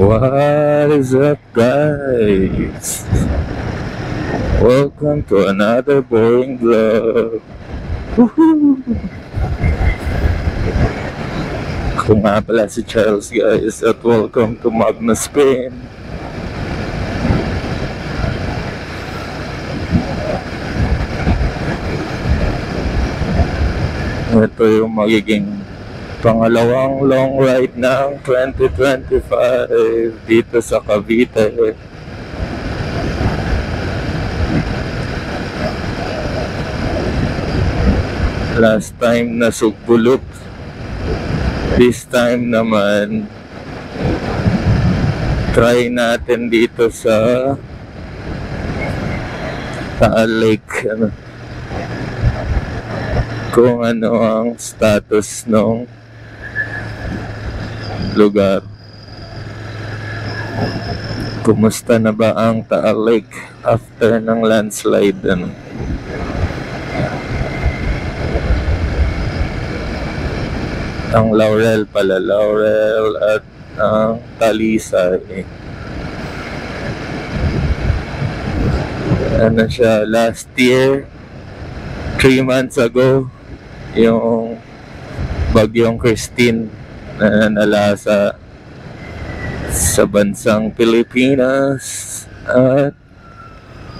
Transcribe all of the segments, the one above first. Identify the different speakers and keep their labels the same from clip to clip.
Speaker 1: What is up, guys? Welcome to another boring vlog. Woohoo! Ako nga pala si Charles, guys, at welcome to Magna Spain. Ito yung magiging pangalawang long ride ng 2025 dito sa Cavite. Last time na Sugbulok. This time naman try natin dito sa Taal Lake. Kung ano ang status ng lugar. Kumusta na ba ang Taal Lake after ng landslide? Ang Laurel pala, Laurel at ang Talisay. Ano siya, last year, 3 months ago, yung bagyong Christine na nalasa sa bansang Pilipinas at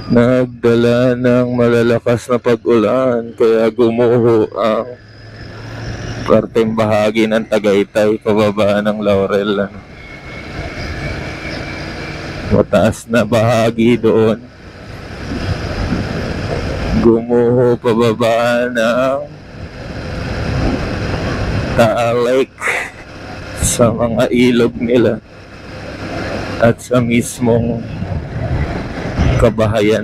Speaker 1: nagdala ng malalakas na pag-ulan, kaya gumuho ang parteng bahagi ng Tagaytay pababa ng Laurel. Mataas na bahagi doon gumuho pababa ng Taal Lake sa mga ilog nila at sa mismong kabahayan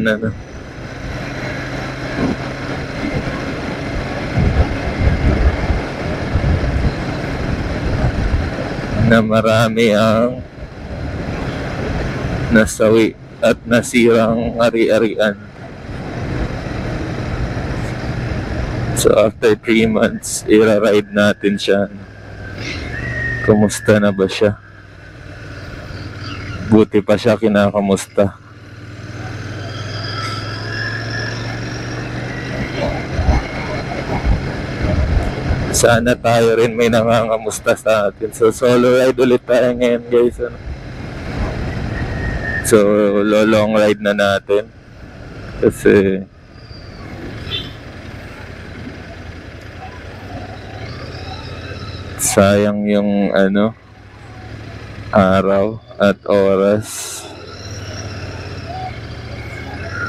Speaker 1: na marami ang nasawi at nasirang ari-arian. So after 3 months, ira-ride natin siya. Kumusta na ba siya? Buti pa siya kinakamusta. Sana tayo rin may nangangamusta sa atin. So solo ride ulit tayo ngayon, guys. So long ride na natin. Kasi sayang yung araw at oras.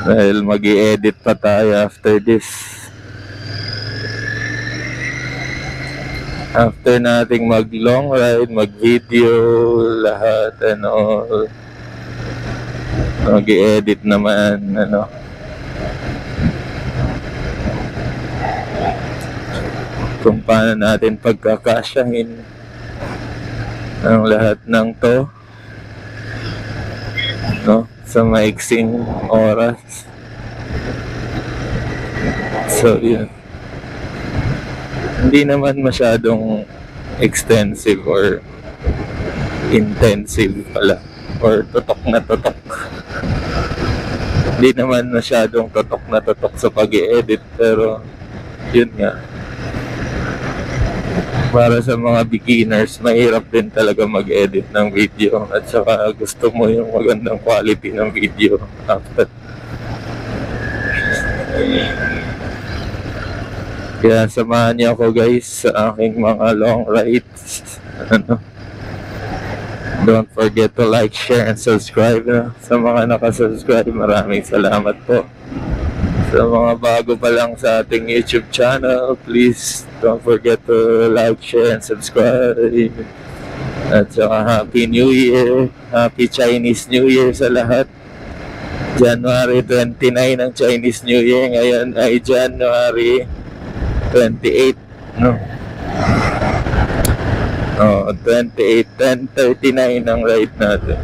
Speaker 1: Dahil mag-i-edit pa tayo after this. After nating mag-long ride, mag-video, lahat and all, mag-i-edit naman, kung paano natin pagkakasyahin ang lahat ng to, sa maiksing oras. So, yun. Hindi naman masyadong extensive or intensive pala, or tutok na tutok. Hindi naman masyadong tutok na tutok sa pag-i-edit, pero yun nga, para sa mga beginners, mahirap din talaga mag-edit ng video, at saka gusto mo yung magandang quality ng video after. Kaya samahan niyo ako, guys, sa aking mga long rides. Don't forget to like, share, and subscribe. Sa mga nakasubscribe, maraming salamat po. Sa mga bago pa lang sa ating YouTube channel, please don't forget to like, share, and subscribe. At saka Happy New Year, Happy Chinese New Year sa lahat. January 29 ang Chinese New Year, ngayon ay January 28, 28, 10:39 ang ride natin.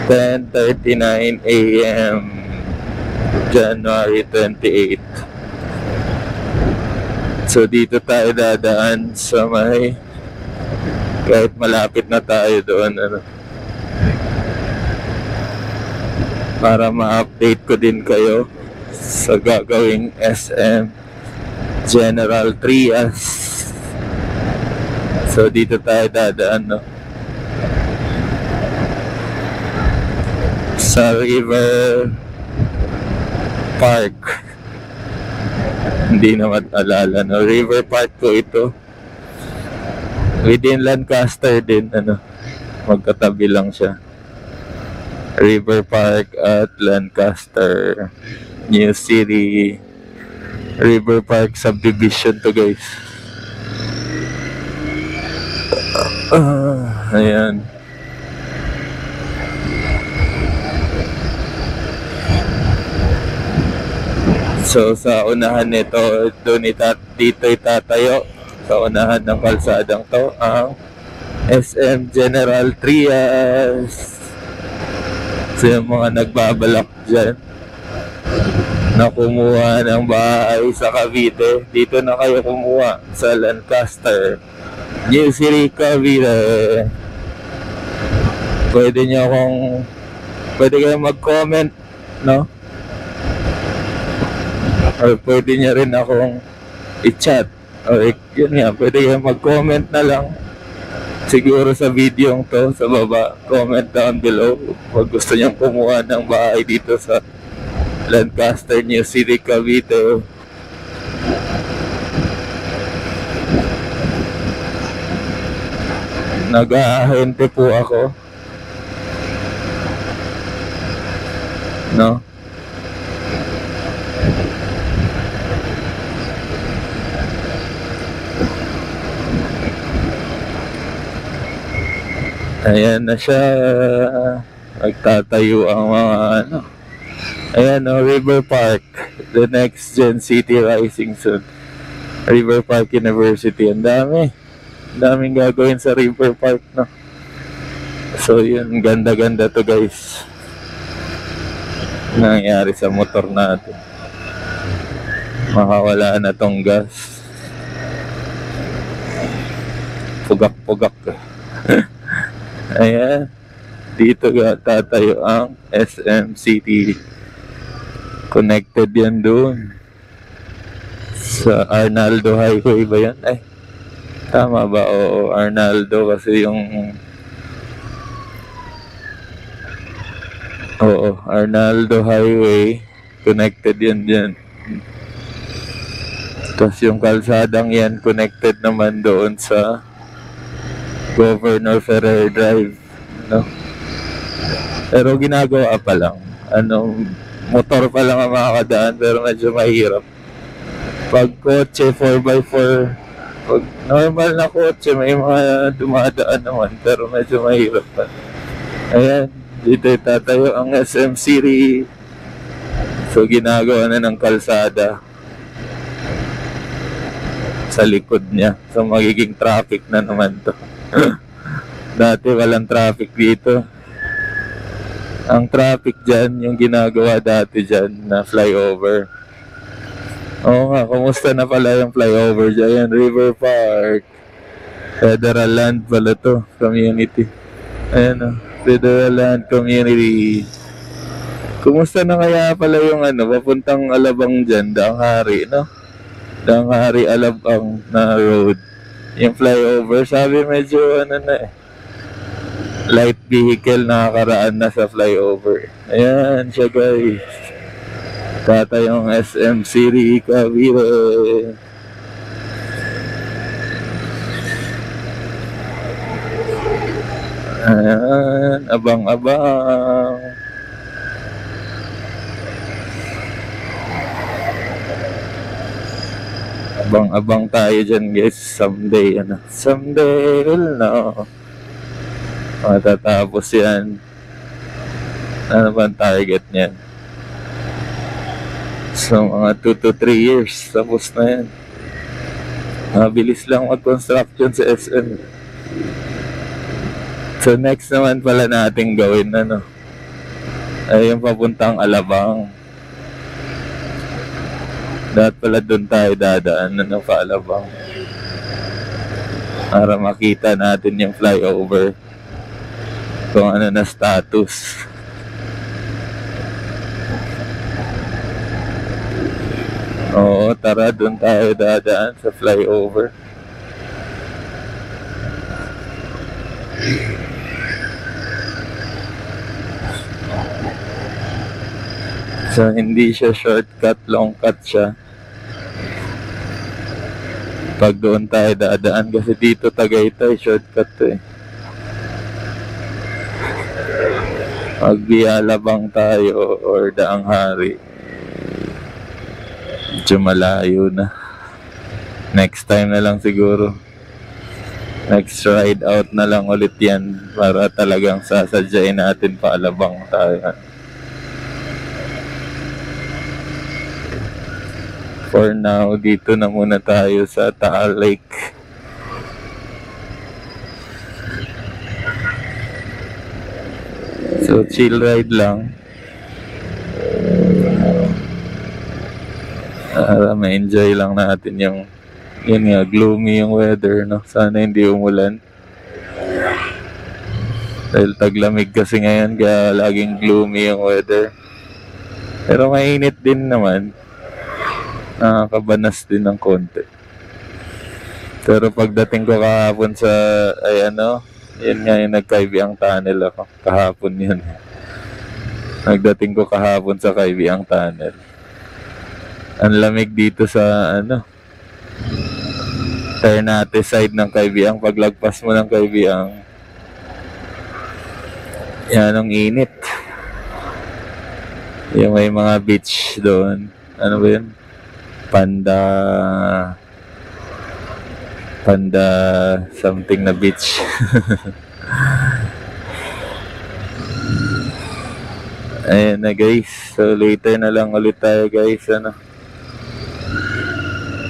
Speaker 1: 10:39 AM, January 28. So dito tayo dadaan sa may Kahit malapit na tayo doon, ano. Para ma-update ko din kayo sa gagawing SM General Trias. So dito tayo dadaan, no? Sa River Park. Hindi na alala, no? River Park ko ito. Within Lancaster din, ano? Magkatabi lang siya. River Park at Lancaster, New City. River Park subdivision to, guys. Ayan. So sa unahan nito, dito itatayo sa unahan ng kalsadang to ang SM General Trias. So yung mga nagbabalak dyan na kumuha ng bahay sa Cavite, dito na kayo kumuha sa Lancaster, New City, Cavite. Pwede kayong mag-comment, no? Or pwede nyo rin akong i-chat. Or yun nga, pwede kayong mag-comment na lang. Siguro sa video to, sa baba, comment down below. Kung gusto nyo kumuha ng bahay dito sa Lancaster, New City, Cavite. Nag-ahente po ako, no? Ayan na siya. Nagtatayo ang mga ano. Ayan, no, River Park, the next gen city rising soon. River Park University. Ang daming gagawin sa River Park, no? So yun, ganda-ganda to, guys. Nangyari sa motor natin. Makawala na tong gas. Pugak-pugak. Ayan, dito tatayo ang SM City. Connected yan doon sa Arnaldo Highway ba yan? Ay, tama ba? Oo, Arnaldo kasi yung Arnaldo Highway. Connected yan dyan. Tapos yung kalsadang yan connected naman doon sa Governor Ferrer Drive, no? Pero ginagawa pa lang. Motor pa lang ang makakadaan, pero medyo mahirap. Pag kotse, 4x4, pag normal na kotse, may mga dumadaan naman, pero medyo mahirap pa. Ayan, dito tatayo ang SM City. So ginagawa na ng kalsada sa likod niya. So magiging traffic na naman to. Dati walang traffic dito. Ang traffic dyan, yung ginagawa dati dyan na flyover. Oo nga, kumusta na pala yung flyover dyan? River Park, Federal Land pala to, community. Ayan o, Federal Land Community. Kumusta na kaya pala yung papuntang Alabang dyan, Daang Hari, no? Daang Hari, Alabang na road. Yung flyover, sabi medyo light vehicle nakakaraan na sa flyover. Ayan siya, guys. Tatayong SM City, Cavite. Ayan, abang-abang. Abang-abang tayo dyan, guys. Someday we'll know. Matatapos yan. Ano ba ang target niyan? So, mga 2 to 3 years. Tapos na yan. Mabilis lang mag-construction sa SM. So, next naman pala natin gawin, ay yung papuntang Alabang. Dapat pala doon tayo dadaan, pa Alabang. para makita natin yung flyover kung ano na status. Oo, tara, doon tayo dadaan sa flyover. So, hindi siya shortcut, long cut siya. Pag doon tayo dadaan, kasi dito Tagaytay, shortcut to eh. Pag Bialabang tayo or Daang Hari, medyo malayo na. Next time na lang siguro. Next ride out na lang ulit yan para talagang sasadyain natin paalabang tayo. For now, dito na muna tayo sa Taal Lake. So, chill ride lang. Ma-enjoy lang natin yung yun nga, gloomy yung weather, no? Sana hindi umulan. Dahil taglamig kasi ngayon, kaya laging gloomy yung weather. Pero mainit din naman. Nakakabanas din ng konti. Pero pagdating ko kahapon sa, yun nga yung nagkaibiang tunnel ako. Kahapon yun. Nagdating ko kahapon sa Kaibiang Tunnel. Ang lamig dito sa, Ternate side ng Kaibiang. Paglagpas mo ng Kaibiang, yan ang init. Yung may mga beach doon. Ano ba yun? Panda something na beach. Ayan na guys. So later na lang ulit tayo guys.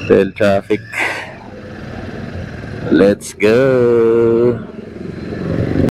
Speaker 1: Dahil traffic. Let's go.